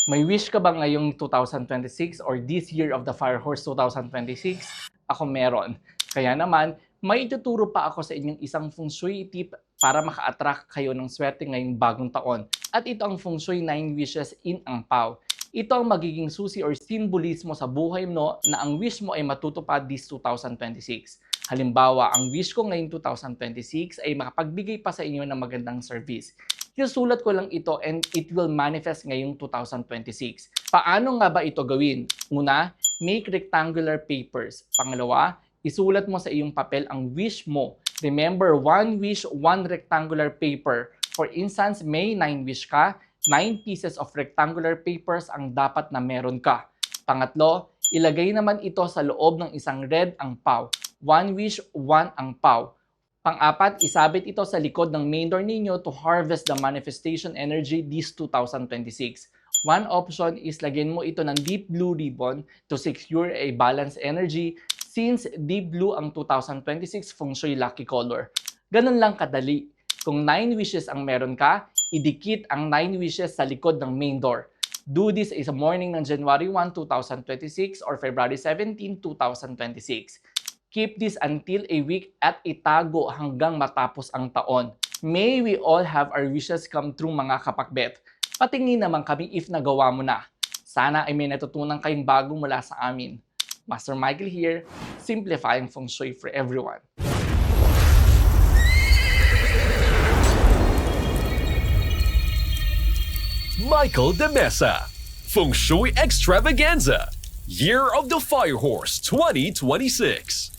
May wish ka ba ngayong 2026 or this year of the Fire Horse 2026? Ako meron. Kaya naman, may ituturo pa ako sa inyong isang feng shui tip para maka-attract kayo ng swerte ngayong bagong taon. At ito ang feng shui 9 wishes in ang pau. Ito ang magiging susi or simbolismo sa buhay mo na ang wish mo ay matutupad this 2026. Halimbawa, ang wish ko ngayong 2026 ay makapagbigay pa sa inyo ng magandang service. Sinusulat ko lang ito and it will manifest ngayong 2026. Paano nga ba ito gawin? Una, make rectangular papers. Pangalawa, isulat mo sa iyong papel ang wish mo. Remember, one wish, one rectangular paper. For instance, may 9 wish ka, 9 pieces of rectangular papers ang dapat na meron ka. Pangatlo, ilagay naman ito sa loob ng isang red ang pau. One wish, one ang pau. Pang-apat, isabit ito sa likod ng main door ninyo to harvest the manifestation energy this 2026. One option is lagyan mo ito ng deep blue ribbon to secure a balanced energy since deep blue ang 2026 feng shui lucky color. Ganun lang kadali. Kung 9 wishes ang meron ka, idikit ang 9 wishes sa likod ng main door. Do this sa morning ng January 1, 2026 or February 17, 2026. Keep this until a week at itago hanggang matapos ang taon. May we all have our wishes come true mga kapakbet. Patingin naman kami if nagawa mo na. Sana ay may natutunan kayong bago mula sa amin. Master Michael here, simplifying feng shui for everyone. Michael de Mesa, Feng Shui Extravaganza, Year of the Fire Horse 2026.